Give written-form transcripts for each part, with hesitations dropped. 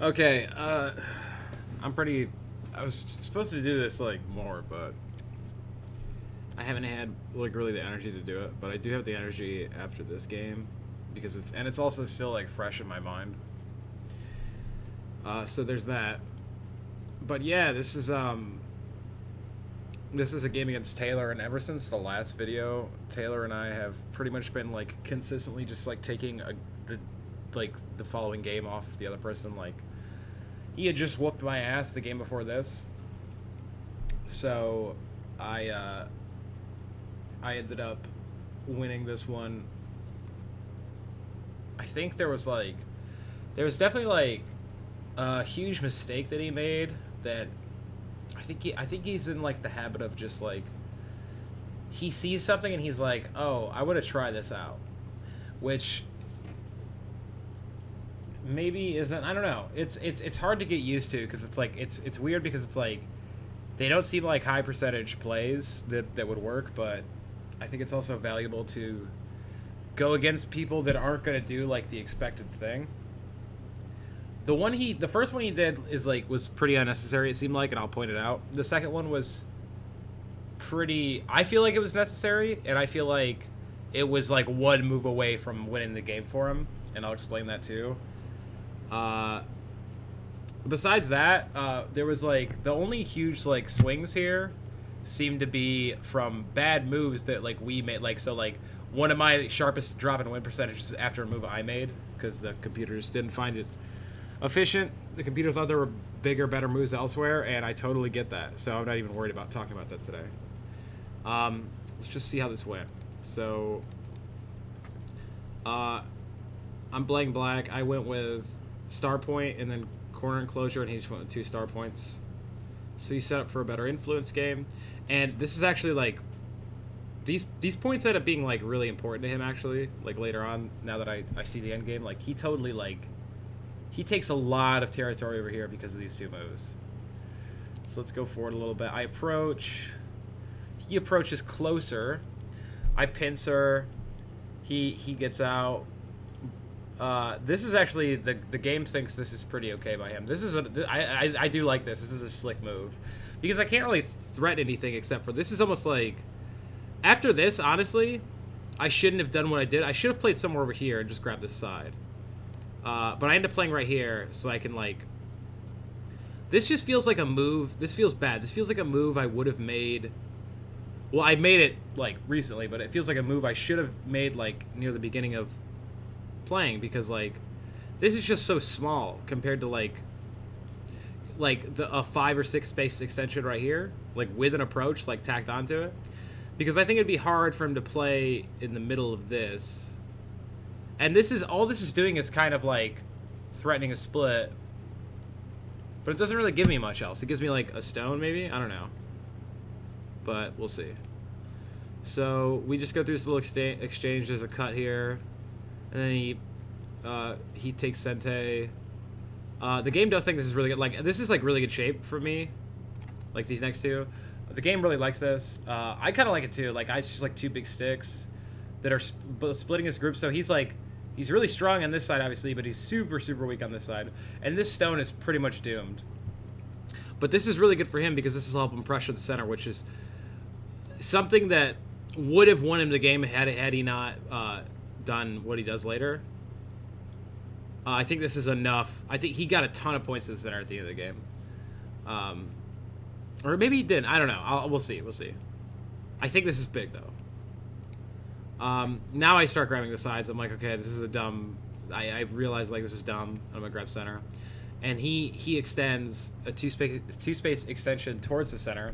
Okay, I'm pretty. I was supposed to do this like more, but I haven't had like really the energy to do it. But I do have the energy after this game because it's also still like fresh in my mind. So there's that. But yeah, this is a game against Taylor, and ever since the last video, Taylor and I have pretty much been like consistently just like taking the the following game off the other person. Like he had just whooped my ass the game before this, so I ended up winning this one. I think there was definitely like a huge mistake that he made that I think he's in like the habit of just like he sees something and he's like, "Oh, I want to try this out," which maybe isn't. I don't know. It's hard to get used to because it's like it's weird because it's like they don't seem like high percentage plays that would work, but I think it's also valuable to go against people that aren't going to do like the expected thing. The first one he did is like was pretty unnecessary. It seemed like, and I'll point it out. The second one was pretty. I feel like it was necessary, and I feel like it was like one move away from winning the game for him, and I'll explain that too. Uh, Besides that, there was like the only huge like swings here seemed to be from bad moves that like we made. Like so, like one of my sharpest drop in win percentages after a move I made because the computer just didn't find it efficient. The computer thought there were bigger, better moves elsewhere, and I totally get that. So I'm not even worried about talking about that today. Let's just see how this went. So, I'm playing black. I went with star point and then corner enclosure, and he just went with 2 star points. So he's set up for a better influence game, and this is actually like these points end up being like really important to him actually. Like later on, now that I see the end game, like he totally like he takes a lot of territory over here because of these 2 moves. So let's go forward a little bit. I approach. He approaches closer. I pincer. He gets out. This is actually the game thinks this is pretty okay by him. This is I do like this. This is a slick move because I can't really threaten anything except for this is almost like after this. Honestly, I shouldn't have done what I did. I should have played somewhere over here and just grabbed this side. But I end up playing right here so I can like. This just feels like a move. This feels bad. This feels like a move I would have made. Well, I made it like recently, but it feels like a move I should have made like near the beginning of playing because like this is just so small compared to like a 5 or 6 space extension right here, like with an approach like tacked onto it. Because I think it'd be hard for him to play in the middle of this. And this is all this is doing is kind of like threatening a split. But it doesn't really give me much else. It gives me like a stone maybe? I don't know. But we'll see. So we just go through this little exchange. There's a cut here. And then he takes Sente. The game does think this is really good. Like this is like really good shape for me. Like these next 2. The game really likes this. I kind of like it too. Like it's just like 2 big sticks that are splitting his group. So he's like he's really strong on this side obviously, but he's super super weak on this side. And this stone is pretty much doomed. But this is really good for him because this will help him pressure the center, which is something that would have won him the game had he not done what he does later. I think this is enough. I think he got a ton of points in the center at the end of the game. Or maybe he didn't. I don't know. We'll see. We'll see. I think this is big, though. Now I start grabbing the sides. I'm like, okay, this is a dumb... I realized, like, this was dumb. I'm going to grab center. And he extends a two-space extension towards the center.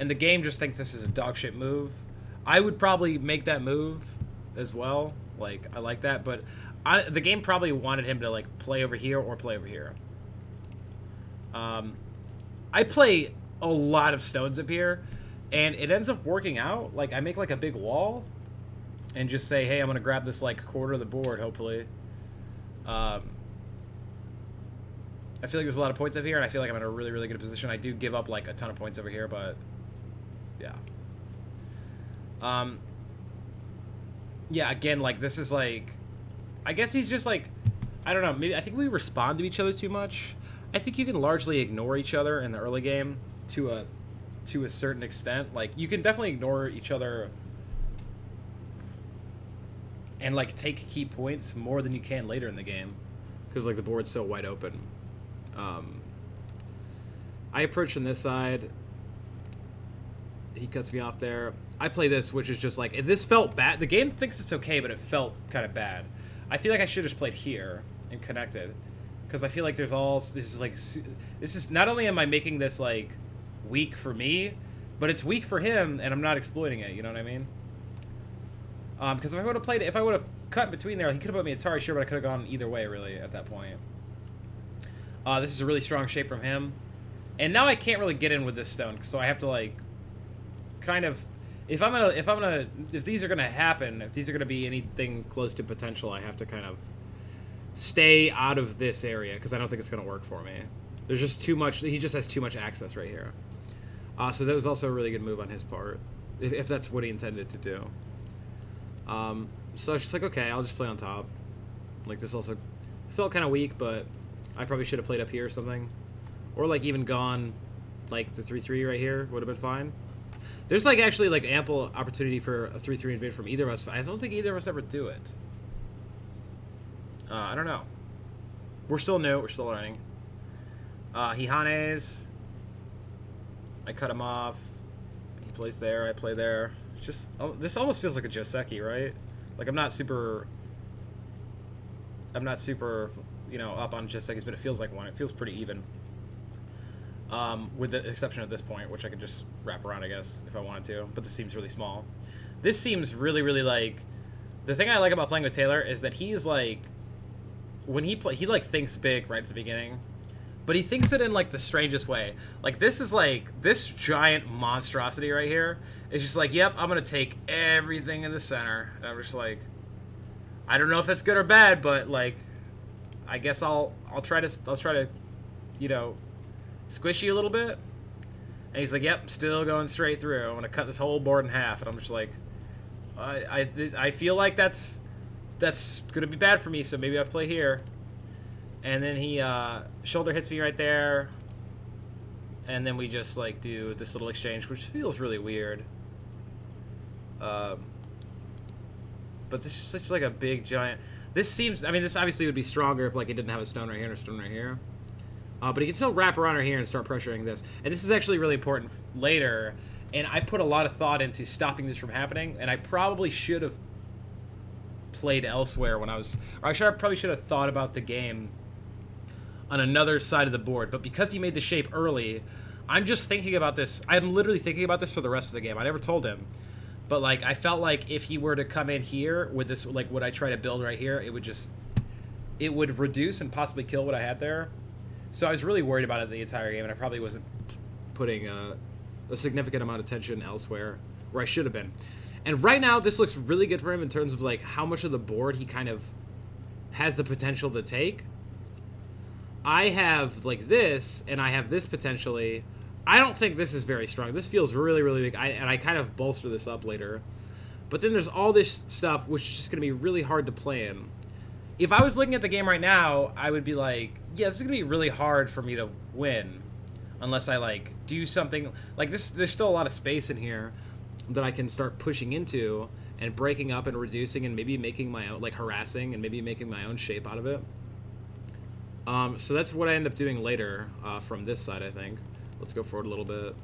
And the game just thinks this is a dog shit move. I would probably make that move as well. Like, I like that. But the game probably wanted him to, like, play over here or play over here. I play a lot of stones up here. And it ends up working out. Like, I make, like, a big wall. And just say, hey, I'm going to grab this, like, quarter of the board, hopefully. I feel like there's a lot of points up here, and I feel like I'm in a really, really good position. I do give up, like, a ton of points over here, but... yeah. Yeah, again, like, this is, like... I guess he's just, like... I don't know. Maybe I think we respond to each other too much. I think you can largely ignore each other in the early game to a certain extent. Like, you can definitely ignore each other and like take key points more than you can later in the game because like the board's so wide open. I approach from this side. He cuts me off there. I play this, which is just like, this felt bad. The game thinks it's okay, but it felt kind of bad. I feel like I should have just played here and connected, because I feel like there's all this is not only am I making this like weak for me, but it's weak for him, and I'm not exploiting it. You know what I mean? Because if I would have played it, if I would have cut in between there, he could have put me Atari, sure, but I could have gone either way really at that point. This is a really strong shape from him, and now I can't really get in with this stone, so I have to like kind of, if these are gonna happen, if these are gonna be anything close to potential, I have to kind of stay out of this area because I don't think it's gonna work for me. There's just too much. He just has too much access right here. So that was also a really good move on his part, if that's what he intended to do. So I was just like, okay, I'll just play on top. Like, this also felt kind of weak, but I probably should have played up here or something, or like even gone like the 3-3 right here would have been fine. There's like actually like ample opportunity for a 3-3 invade from either of us. I don't think either of us ever do it. I don't know. We're still new. We're still learning. He hanes. I cut him off. He plays there. I play there. It's just, this almost feels like a Joseki, right? Like, I'm not super, you know, up on Josekis, but it feels like one. It feels pretty even. With the exception of this point, which I could just wrap around, I guess, if I wanted to. But this seems really small. This seems really, really like... The thing I like about playing with Tayler is that he's like... When he like thinks big right at the beginning. But he thinks it in like the strangest way. Like, this is like... This giant monstrosity right here is just like, yep, I'm going to take everything in the center. And I'm just like... I don't know if that's good or bad, but like... I guess I'll try to, you know... squish you a little bit. And he's like, yep, still going straight through. I'm gonna cut this whole board in half. And I'm just like, I feel like that's gonna be bad for me, so maybe I play here. And then he shoulder hits me right there, and then we just like do this little exchange, which feels really weird. But this is such like a big giant. This seems, I mean, this obviously would be stronger if like it didn't have a stone right here and a stone right here. But he can still wrap around right here and start pressuring this. And this is actually really important later. And I put a lot of thought into stopping this from happening. And I probably should have played elsewhere when I was... Or I probably should have thought about the game on another side of the board. But because he made the shape early, I'm just thinking about this. I'm literally thinking about this for the rest of the game. I never told him. But, like, I felt like if he were to come in here with this, like, what I try to build right here, it would just... It would reduce and possibly kill what I had there. So I was really worried about it the entire game, and I probably wasn't putting a significant amount of attention elsewhere where I should have been. And right now, this looks really good for him in terms of like how much of the board he kind of has the potential to take. I have like this, and I have this potentially. I don't think this is very strong. This feels really, really big, and I kind of bolster this up later. But then there's all this stuff, which is just going to be really hard to play in. If I was looking at the game right now, I would be like, yeah, this is going to be really hard for me to win unless I, like, do something. Like, this. There's still a lot of space in here that I can start pushing into and breaking up and reducing and maybe making my own, like, harassing and maybe making my own shape out of it. So that's what I end up doing later from this side, I think. Let's go forward a little bit.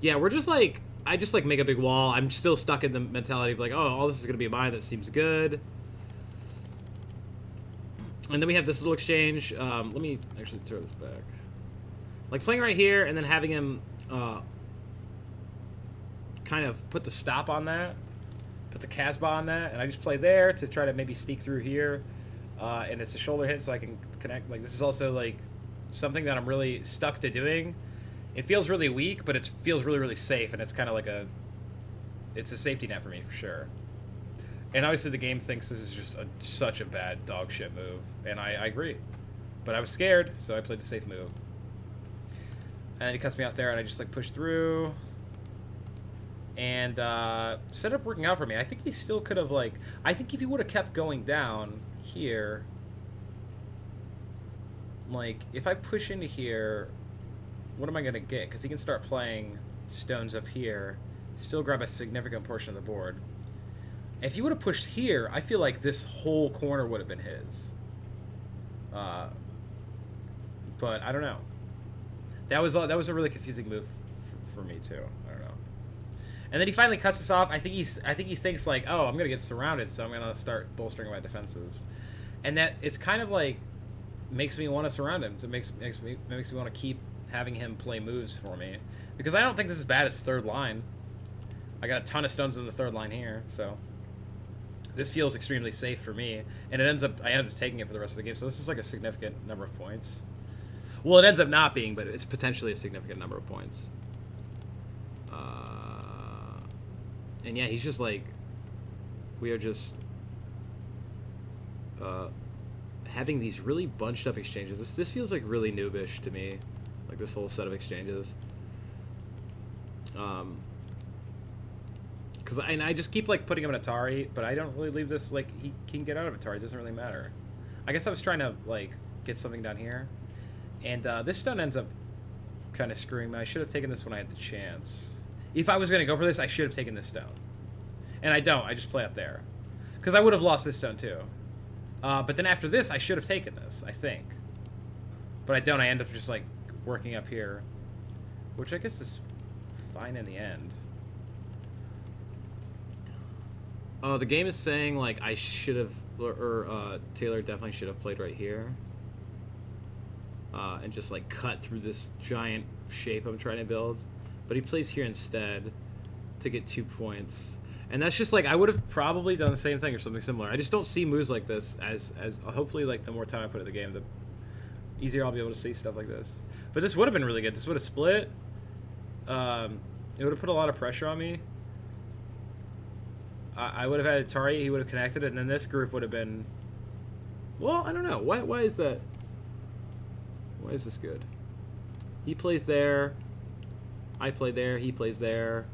Yeah, we're just, like, I just, like, make a big wall. I'm still stuck in the mentality of, like, oh, all this is going to be mine. That seems good. And then we have this little exchange. Let me actually throw this back. Like playing right here and then having him kind of put the stop on that. Put the Casbah on that. And I just play there to try to maybe sneak through here. And it's a shoulder hit so I can connect. Like this is also like something that I'm really stuck to doing. It feels really weak, but it feels really, really safe. And it's kind of like it's a safety net for me for sure. And obviously the game thinks this is just such a bad dog shit move. And I agree. But I was scared, so I played the safe move. And he cuts me off there, and I just like push through. And set up working out for me. I think he still could have like... I think if he would have kept going down here... like, if I push into here, what am I going to get? Because he can start playing stones up here, still grab a significant portion of the board. If he would have pushed here, I feel like this whole corner would have been his. But I don't know. That was a really confusing move for me too. I don't know. And then he finally cuts us off. I think he thinks like, oh, I'm gonna get surrounded, so I'm gonna start bolstering my defenses. And that it's kind of like makes me want to surround him. It makes me want to keep having him play moves for me, because I don't think this is bad. It's third line. I got a ton of stones in the third line here, so this feels extremely safe for me. And I end up taking it for the rest of the game. So this is like a significant number of points. Well, it ends up not being, but it's potentially a significant number of points. And yeah, he's just like, we are just having these really bunched up exchanges. This feels like really noobish to me, like this whole set of exchanges. Because I just keep like putting him in Atari, but I don't really leave this, like, he can get out of Atari. It doesn't really matter. I guess I was trying to like get something down here, and this stone ends up kind of screwing me. I should have taken this when I had the chance. If I was going to go for this, I should have taken this stone. And I don't. I just play up there. Because I would have lost this stone too. But then after this, I should have taken this, I think. But I don't. I end up just like working up here, which I guess is fine in the end. The game is saying like I should have, or Tayler definitely should have played right here. And just like cut through this giant shape I'm trying to build. But he plays here instead to get 2 points. And that's just like, I would have probably done the same thing or something similar. I just don't see moves like this as hopefully like the more time I put in the game, the easier I'll be able to see stuff like this. But this would have been really good. This would have split. It would have put a lot of pressure on me. I would have had Atari, he would have connected it, and then this group would have been, well, I don't know. Why is that? Why is this good? He plays there. I play there, he plays there.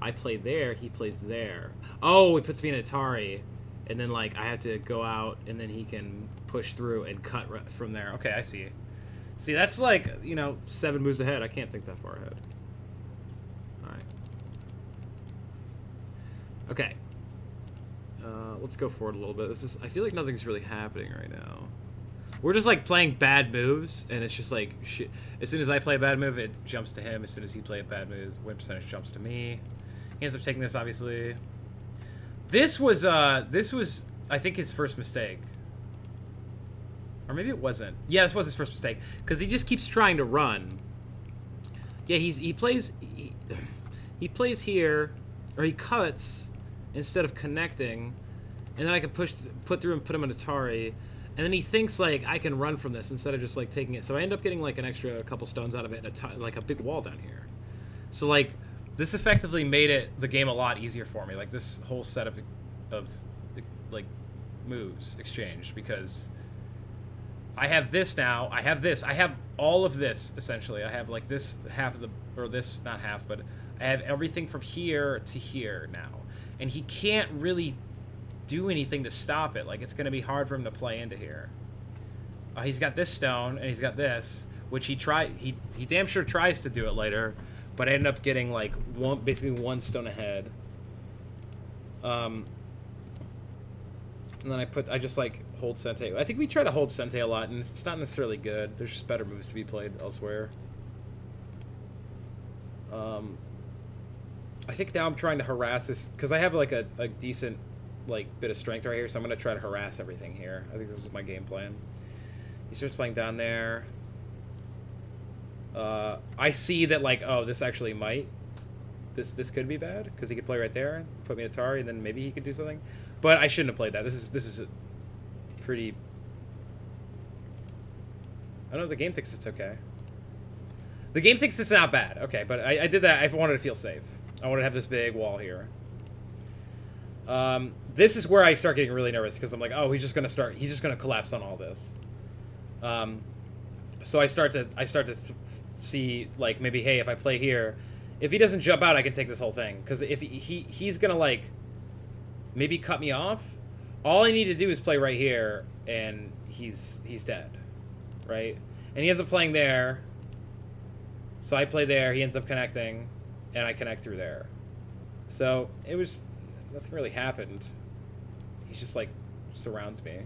I play there, he plays there. Oh, he puts me in Atari. And then, like, I have to go out, and then he can push through and cut from there. Okay, I see. See, that's like, you know, 7 moves ahead. I can't think that far ahead. Alright. Okay. Let's go forward a little bit. I feel like nothing's really happening right now. We're just like playing bad moves, and it's just like shit. As soon as I play a bad move, it jumps to him. As soon as he plays a bad move, win percentage jumps to me. He ends up taking this, obviously. This was I think his first mistake, or maybe it wasn't. Yeah, this was his first mistake because he just keeps trying to run. Yeah, he plays here, or he cuts instead of connecting, and then I can put through and put him in Atari. And then he thinks, like, I can run from this instead of just, like, taking it. So I end up getting, like, an extra couple stones out of it and, like, a big wall down here. So, like, this effectively made the game a lot easier for me. Like, this whole set of like, moves exchanged. Because I have this now. I have this. I have all of this, essentially. I have, like, this half of the... Or this, not half, but I have everything from here to here now. And he can't really do anything to stop it. Like, it's going to be hard for him to play into here. He's got this stone, and he's got this, which he damn sure tries to do it later, but I ended up getting, like, basically one stone ahead. And then I just, like, hold Sente. I think we try to hold Sente a lot, and it's not necessarily good. There's just better moves to be played elsewhere. I think now I'm trying to harass this, because I have, like, a decent, like, bit of strength right here, so I'm going to try to harass everything here. I think this is my game plan. He starts playing down there. I see that, like, oh, this actually might... This could be bad, because he could play right there, put me in Atari, and then maybe he could do something. But I shouldn't have played that. This is a pretty... I don't know, the game thinks it's okay. The game thinks it's not bad. Okay, but I did that. I wanted to feel safe. I wanted to have this big wall here. This is where I start getting really nervous, because I'm like, oh, he's just gonna collapse on all this. So I start to see, like, maybe, hey, if I play here, if he doesn't jump out, I can take this whole thing. Because if he's gonna, like, maybe cut me off, all I need to do is play right here, and he's dead. right? And he ends up playing there. So I play there, he ends up connecting, and I connect through there. So it was, nothing really happened. He just like surrounds me.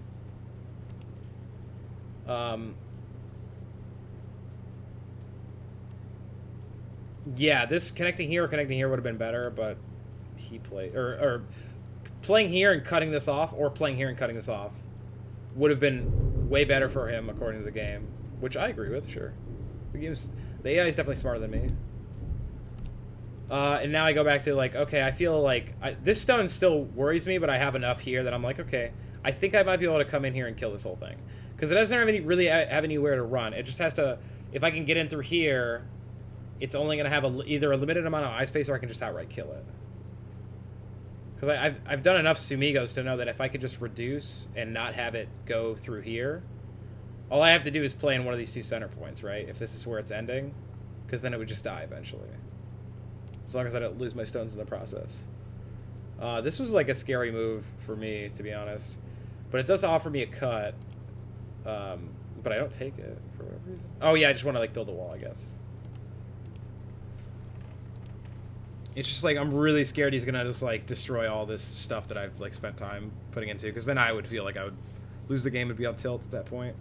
Yeah, this connecting here or connecting here would have been better, but he played, or playing here and cutting this off, or playing here and cutting this off would have been way better for him according to the game, which I agree with, sure. The AI is definitely smarter than me. And now I go back to like, okay, I feel like this stone still worries me, but I have enough here that I'm like, okay, I think I might be able to come in here and kill this whole thing. Because it doesn't really have anywhere to run. It just has to, if I can get in through here, it's only going to have either a limited amount of eye space or I can just outright kill it. Because I've done enough Sumigos to know that if I could just reduce and not have it go through here, all I have to do is play in one of these two center points, right? If this is where it's ending, because then it would just die eventually. As long as I don't lose my stones in the process. This was like a scary move for me, to be honest. But it does offer me a cut. But I don't take it for whatever reason. Oh yeah, I just want to like build a wall, I guess. It's just like I'm really scared he's gonna just like destroy all this stuff that I've like spent time putting into, because then I would feel like I would lose the game and be on tilt at that point.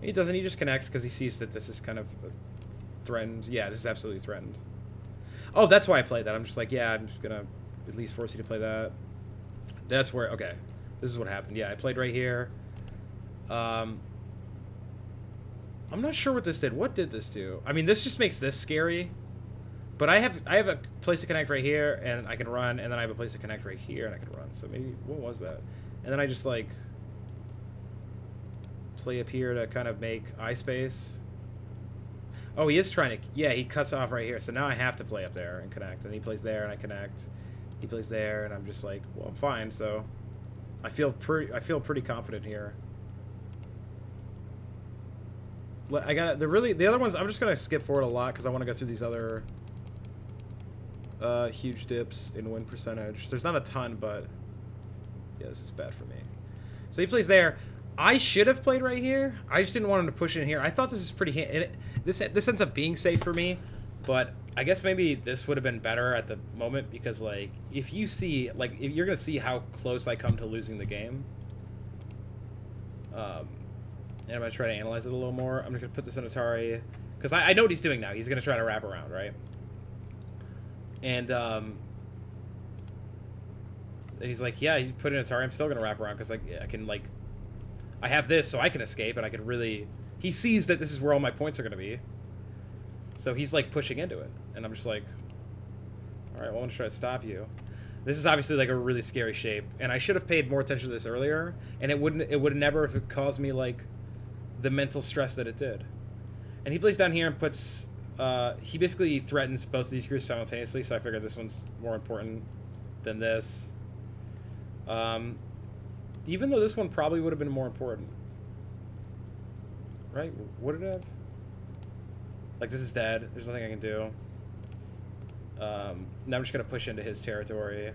He doesn't. He just connects because he sees that this is kind of threatened. Yeah, this is absolutely threatened. Oh, that's why I played that. I'm just like, yeah, I'm just gonna at least force you to play that. That's where, okay, this is what happened. Yeah, I played right here. I'm not sure what this did. What did this do? I mean, this just makes this scary. But I have a place to connect right here, and I can run, and then I have a place to connect right here, and I can run. So maybe, what was that? And then I just, like, play up here to kind of make eye space. Oh, he is trying to, yeah, he cuts off right here. So now I have to play up there and connect. And he plays there, and I connect. He plays there, and I'm just like, well, I'm fine. So I feel pretty confident here. I got the other ones. I'm just gonna skip forward a lot because I want to go through these other huge dips in win percentage. There's not a ton, but yeah, this is bad for me. So he plays there. I should have played right here. I just didn't want him to push in here. I thought this is pretty. This ends up being safe for me, but I guess maybe this would have been better at the moment because like if you see like if you're gonna see how close I come to losing the game. And I'm going to try to analyze it a little more. I'm just going to put this in Atari. Because I know what he's doing now. He's going to try to wrap around, right? And he's like, yeah, he put in Atari. I'm still going to wrap around because I can, like... I have this, so I can escape, and I can really... He sees that this is where all my points are going to be. So he's, like, pushing into it. And I'm just like... Alright, well, I'm going to try to stop you. This is obviously, like, a really scary shape. And I should have paid more attention to this earlier. And it would never have caused me, like... the mental stress that it did. And he plays down here and puts he basically threatens both of these groups simultaneously, so I figured this one's more important than this, even though this one probably would have been more important, right? Would it have? Like, this is dead, there's nothing I can do. Now I'm just gonna push into his territory.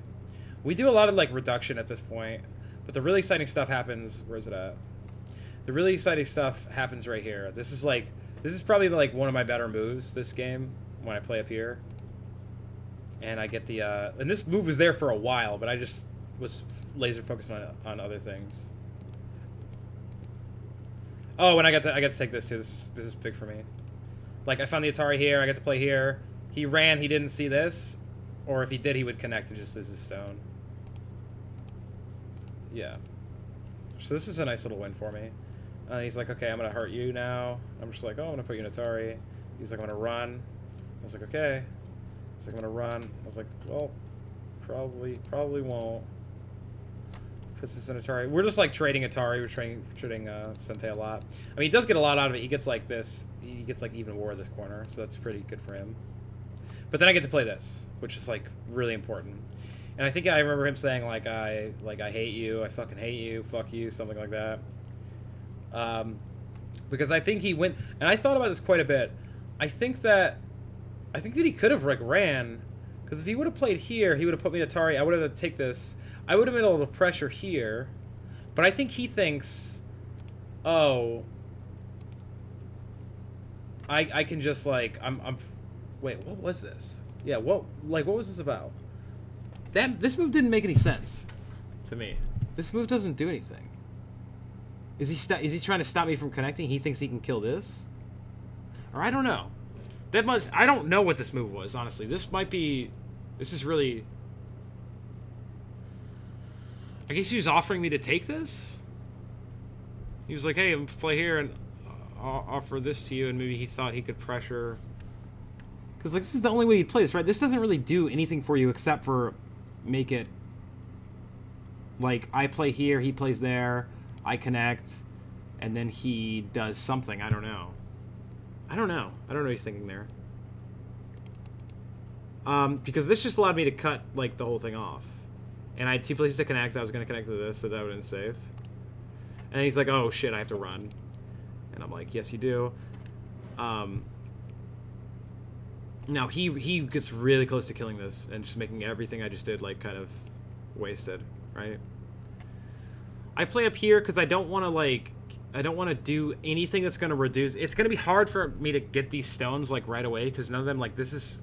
We do a lot of like reduction at this point, but the really exciting stuff happens. Where's it at? The really exciting stuff happens right here. This is probably like one of my better moves this game when I play up here. And I get the and this move was there for a while, but I just was laser focused on other things. Oh, and I got to take this too. This is big for me. Like I found the Atari here. I get to play here. He ran. He didn't see this, or if he did, he would connect and just lose his stone. Yeah. So this is a nice little win for me. He's like, okay, I'm going to hurt you now. I'm just like, oh, I'm going to put you in Atari. He's like, I'm going to run. I was like, okay. He's like, I'm going to run. I was like, well, probably won't. Puts this in Atari. We're just like trading Atari. We're trading Sente a lot. I mean, he does get a lot out of it. He gets like this. He gets like even war this corner. So that's pretty good for him. But then I get to play this, which is like really important. And I think I remember him saying like I hate you. I fucking hate you. Fuck you. Something like that. Because I think he went, and I thought about this quite a bit. I think that he could have like ran, because if he would have played here, he would have put me in Atari. I would have had to take this. I would have been able to pressure here, but I think he thinks, oh, I can just like I'm wait, what was this? Yeah, what was this about? This move didn't make any sense to me. This move doesn't do anything. Is he trying to stop me from connecting? He thinks he can kill this? Or I don't know. I don't know what this move was, honestly. This is really... I guess he was offering me to take this? He was like, hey, I'm play here and I'll offer this to you, and maybe he thought he could pressure... Because like this is the only way he'd play this, right? This doesn't really do anything for you except for make it... Like, I play here, he plays there, I connect, and then he does something. I don't know. I don't know what he's thinking there. Because this just allowed me to cut, like, the whole thing off. And I had 2 places to connect. I was going to connect to this, so that wouldn't save. And he's like, oh, shit, I have to run. And I'm like, yes, you do. Now, he gets really close to killing this and just making everything I just did, like, kind of wasted, right? I play up here because I don't want to, like... I don't want to do anything that's going to reduce... It's going to be hard for me to get these stones, like, right away, because none of them, like, this is...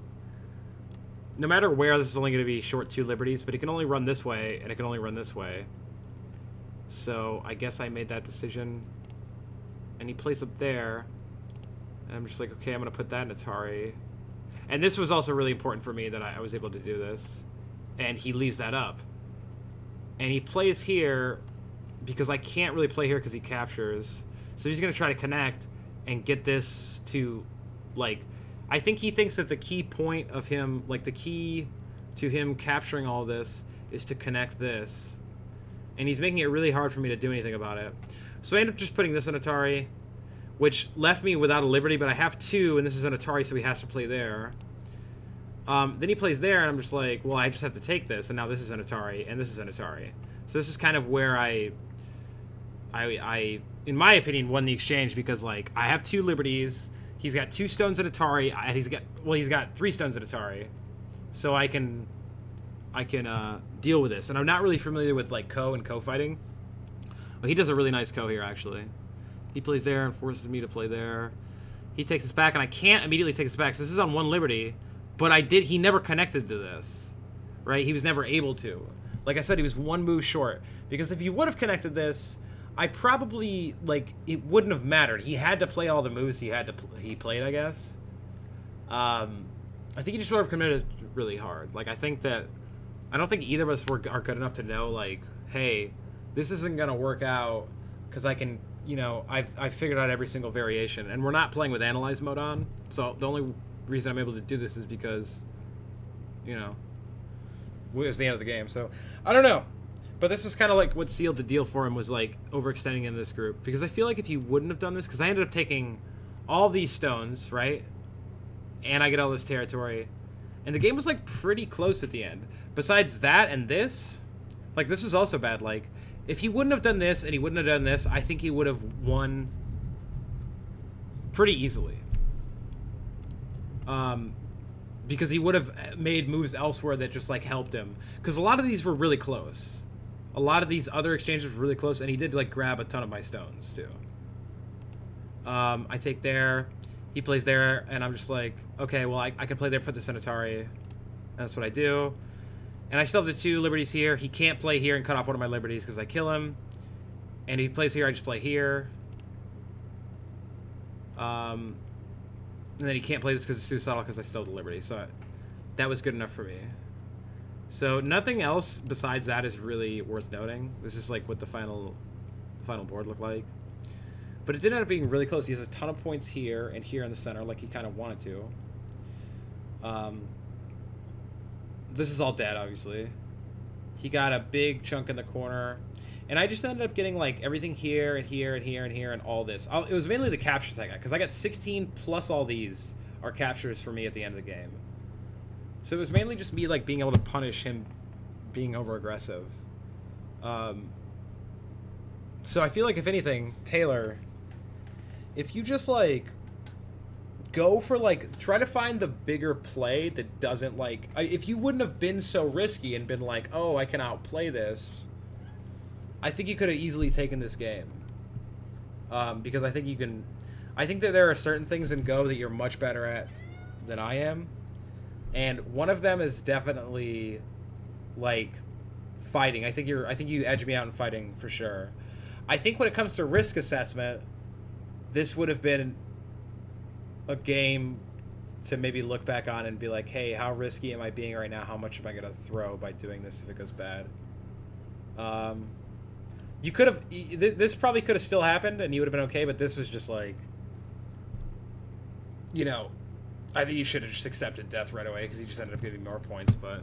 No matter where, this is only going to be short 2 liberties, but it can only run this way, and it can only run this way. So, I guess I made that decision. And he plays up there. And I'm just like, okay, I'm going to put that in Atari. And this was also really important for me that I was able to do this. And he leaves that up. And he plays here... because I can't really play here because he captures. So he's going to try to connect and get this to, like... I think he thinks that the key point of him, like, the key to him capturing all this is to connect this. And he's making it really hard for me to do anything about it. So I end up just putting this in Atari, which left me without a liberty, but I have 2, and this is an Atari, so he has to play there. Then he plays there, and I'm just like, well, I just have to take this, and now this is an Atari, and this is an Atari. So this is kind of where I in my opinion, won the exchange because, like, I have 2 liberties. He's got 2 stones at Atari. He's got 3 stones at Atari. So I can deal with this. And I'm not really familiar with, like, Ko and Ko fighting. But he does a really nice Ko here, actually. He plays there and forces me to play there. He takes us back, and I can't immediately take us back. So this is on 1 liberty. But he never connected to this. Right? He was never able to. Like I said, he was 1 move short. Because if he would have connected this... I probably, like, it wouldn't have mattered. He had to play all the moves he played, I guess. I think he just sort of committed really hard. Like, I don't think either of us are good enough to know, like, hey, this isn't going to work out because I can, you know, I've figured out every single variation. And we're not playing with Analyze mode on. So the only reason I'm able to do this is because, you know, it was the end of the game. So, I don't know. But this was kind of like what sealed the deal for him, was like overextending in this group. Because I feel like if he wouldn't have done this, because I ended up taking all these stones, right? And I get all this territory. And the game was like pretty close at the end. Besides that and this, like this was also bad. Like if he wouldn't have done this and he wouldn't have done this, I think he would have won pretty easily. Because he would have made moves elsewhere that just like helped him. Because a lot of these were really close. A lot of these other exchanges were really close, and he did like grab a ton of my stones too. I take there, he plays there, and I'm just like, okay, well I can play there, put this in Atari. That's what I do. And I still have the 2 liberties here. He can't play here and cut off one of my liberties because I kill him. And if he plays here, I just play here. And then he can't play this because it's suicidal because I still have the liberty. So that was good enough for me. So nothing else besides that is really worth noting. This is like what the final board looked like. But it did end up being really close. He has a ton of points here and here in the center like he kind of wanted to. This is all dead, obviously. He got a big chunk in the corner. And I just ended up getting like everything here and here and here and here and all this. It was mainly the captures I got, because I got 16 plus all these are captures for me at the end of the game. So it was mainly just me like being able to punish him being over aggressive. So I feel like if anything, Tayler, if you just like go for like, try to find the bigger play that doesn't like, if you wouldn't have been so risky and been like, oh, I can outplay this, I think you could have easily taken this game. Because I think you can, I think that there are certain things in Go that you're much better at than I am, and one of them is definitely like fighting. I think you edge me out in fighting for sure. I think when it comes to risk assessment, this would have been a game to maybe look back on and be like, hey, how risky am I being right now? How much am I gonna throw by doing this if it goes bad? You could have. This probably could have still happened, and you would have been okay. But this was just like, you know, I think you should have just accepted death right away because he just ended up getting more points. But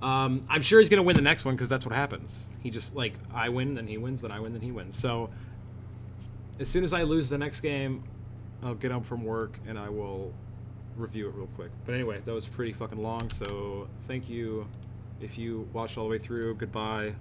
I'm sure he's gonna win the next one because that's what happens. He just like I win, then he wins, then I win, then he wins. So as soon as I lose the next game, I'll get home from work and I will review it real quick. But anyway, that was pretty fucking long. So thank you if you watched all the way through. Goodbye.